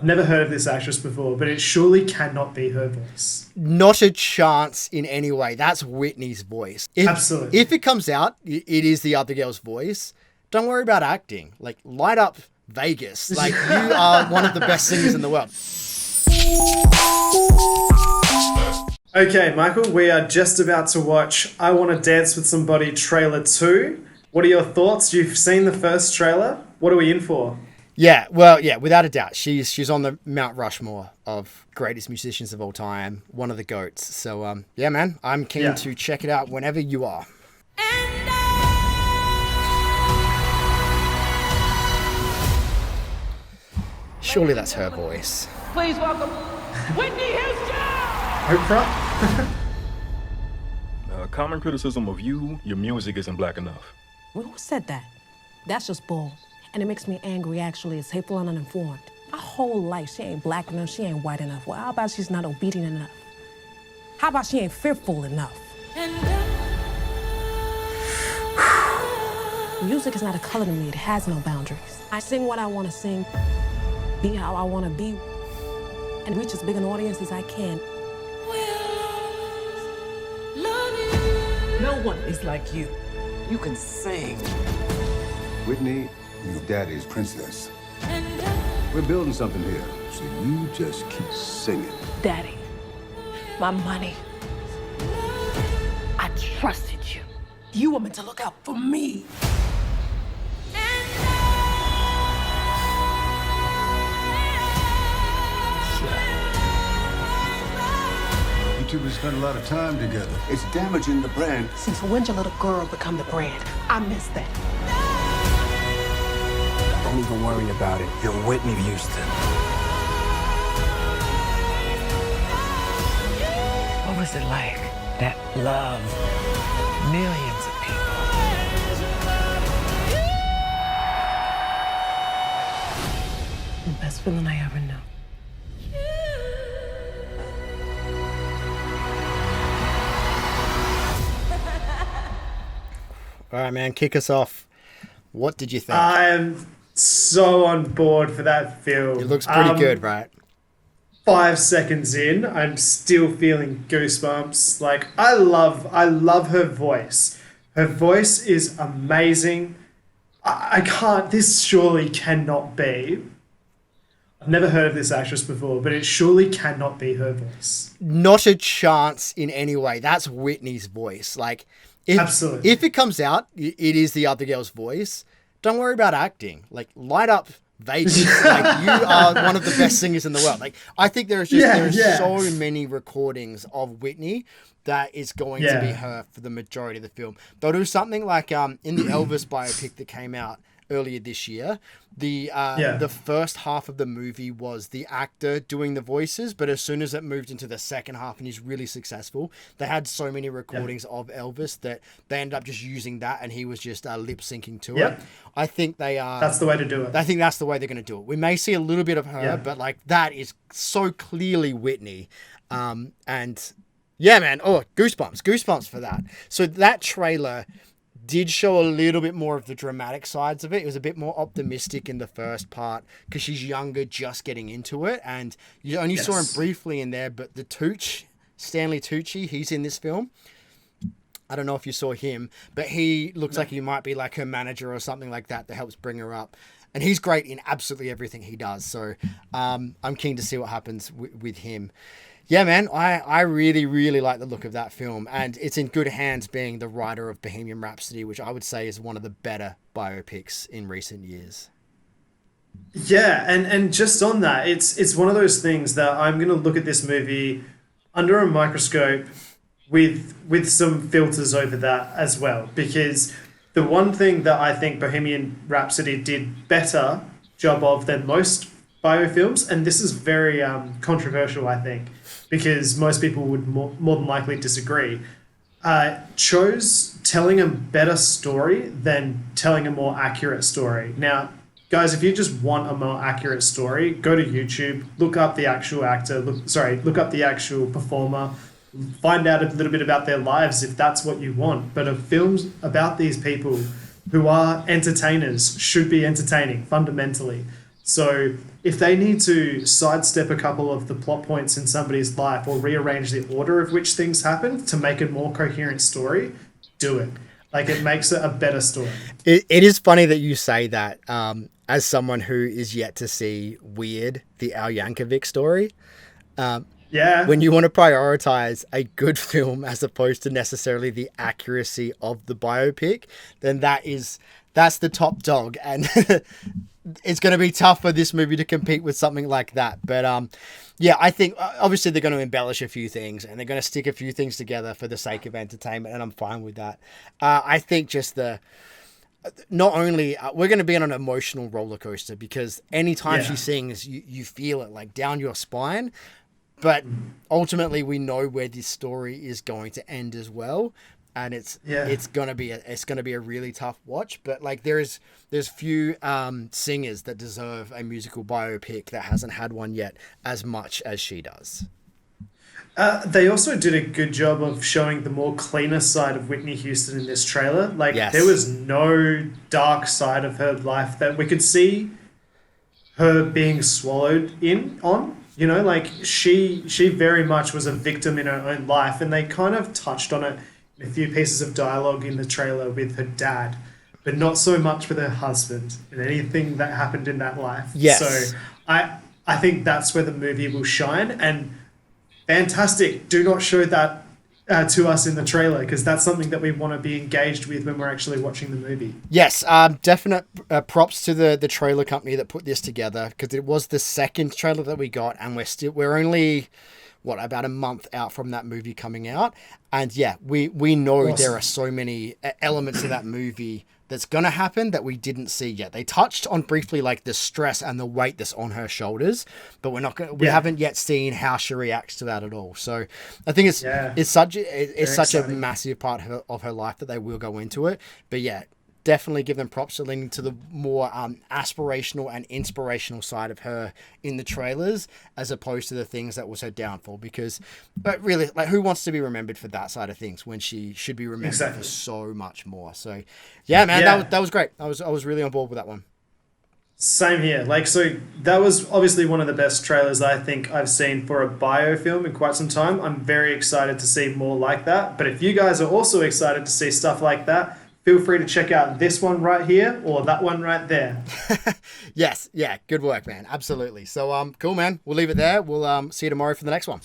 Never heard of this actress before, but it surely cannot be her voice. Not a chance in any way. That's Whitney's voice. Absolutely. If it comes out, it is the other girl's voice. Don't worry about acting. Like, light up Vegas. Like, you are one of the best singers in the world. Okay, Michael, we are just about to watch I Want to Dance with Somebody trailer 2. What are your thoughts? You've seen the first trailer. What are we in for? Yeah, well, yeah, without a doubt. She's on the Mount Rushmore of greatest musicians of all time. One of the GOATs. So, yeah, man, I'm keen to check it out whenever you are. Surely that's her voice. Please welcome Whitney Houston! Oprah? Common criticism of you, your music isn't black enough. Well, who said that? That's just bull. And it makes me angry, actually. It's hateful and uninformed. My whole life, she ain't black enough, she ain't white enough. Well, how about she's not obedient enough? How about she ain't fearful enough? Music is not a color to me. It has no boundaries. I sing what I want to sing, be how I want to be, and reach as big an audience as I can. No one is like you. You can sing. Whitney, your daddy's princess. We're building something here, so you just keep singing. Daddy, my money. I trusted you. You were meant to look out for me. You two have spent a lot of time together. It's damaging the brand. Since when did your little girl become the brand? I missed that. Don't even worry about it. You're Whitney Houston. What was it like? That love. Millions of people. The best feeling I ever knew. All right, man, kick us off. What did you think? I'm so on board for that film. It looks pretty good, right? 5 seconds in, I'm still feeling goosebumps. Like, I love her voice. Her voice is amazing. I can't, this surely cannot be. I've never heard of this actress before, but it surely cannot be her voice. Not a chance in any way. That's Whitney's voice. Like, Absolutely. If it comes out, it is the other girl's voice. Don't worry about acting. Like, light up Vegas. Like, you are one of the best singers in the world. Like, I think there are so many recordings of Whitney that is going to be her for the majority of the film. They'll do something like in the Elvis biopic that came out earlier this year, the first half of the movie was the actor doing the voices, but as soon as it moved into the second half and he's really successful, they had so many recordings of Elvis that they ended up just using that and he was just lip syncing to it. I think that's the way to do it. I think that's the way they're going to do it. We may see a little bit of her, but like that is so clearly Whitney. And yeah, man, goosebumps for that. So that trailer did show a little bit more of the dramatic sides of it. It was a bit more optimistic in the first part because she's younger, just getting into it. And you only saw him briefly in there, but the Stanley Tucci, he's in this film. I don't know if you saw him, but he looks like he might be like her manager or something like that helps bring her up. And he's great in absolutely everything he does. So I'm keen to see what happens with him. Yeah, man, I really, really like the look of that film. And it's in good hands being the writer of Bohemian Rhapsody, which I would say is one of the better biopics in recent years. Yeah, and just on that, it's one of those things that I'm going to look at this movie under a microscope with some filters over that as well. Because the one thing that I think Bohemian Rhapsody did better job of than most biofilms, and this is very controversial, I think, because most people would more than likely disagree, chose telling a better story than telling a more accurate story. Now, guys, if you just want a more accurate story, go to YouTube, look up the actual actor, look up the actual performer, find out a little bit about their lives if that's what you want. But a film about these people who are entertainers should be entertaining fundamentally. So if they need to sidestep a couple of the plot points in somebody's life or rearrange the order of which things happen to make a more coherent story, do it. Like, it makes it a better story. It is funny that you say that, as someone who is yet to see Weird, the Al Yankovic story. Yeah. When you want to prioritize a good film as opposed to necessarily the accuracy of the biopic, then that's the top dog. And it's going to be tough for this movie to compete with something like that. But yeah, I think obviously they're going to embellish a few things and they're going to stick a few things together for the sake of entertainment, and I'm fine with that. I think just not only we're going to be on an emotional roller coaster, because anytime she sings, you feel it like down your spine. But ultimately, we know where this story is going to end as well, and it's gonna be a really tough watch. But like, there's few singers that deserve a musical biopic that hasn't had one yet as much as she does. They also did a good job of showing the more cleaner side of Whitney Houston in this trailer. Like, there was no dark side of her life that we could see her being swallowed on. You know, like, she very much was a victim in her own life, and they kind of touched on it in a few pieces of dialogue in the trailer with her dad, but not so much with her husband and anything that happened in that life. Yes. So I think that's where the movie will shine, and fantastic. Do not show that to us in the trailer, because that's something that we want to be engaged with when we're actually watching the movie. Yes, definite props to the trailer company that put this together, because it was the second trailer that we got, and we're only about a month out from that movie coming out, and yeah, we know there are so many elements of that movie that's gonna happen that we didn't see yet. They touched on briefly like the stress and the weight that's on her shoulders, but we haven't yet seen how she reacts to that at all. So I think it's such a massive part of her life that they will go into it. But yeah, definitely give them props for leaning to the more aspirational and inspirational side of her in the trailers, as opposed to the things that was her downfall. But really, like, who wants to be remembered for that side of things when she should be remembered for so much more? So yeah, man, that was great. I was really on board with that one. Same here. Like, so that was obviously one of the best trailers I think I've seen for a bio film in quite some time. I'm very excited to see more like that. But if you guys are also excited to see stuff like that, feel free to check out this one right here or that one right there. Yes. Yeah. Good work, man. Absolutely. So, cool, man. We'll leave it there. We'll see you tomorrow for the next one.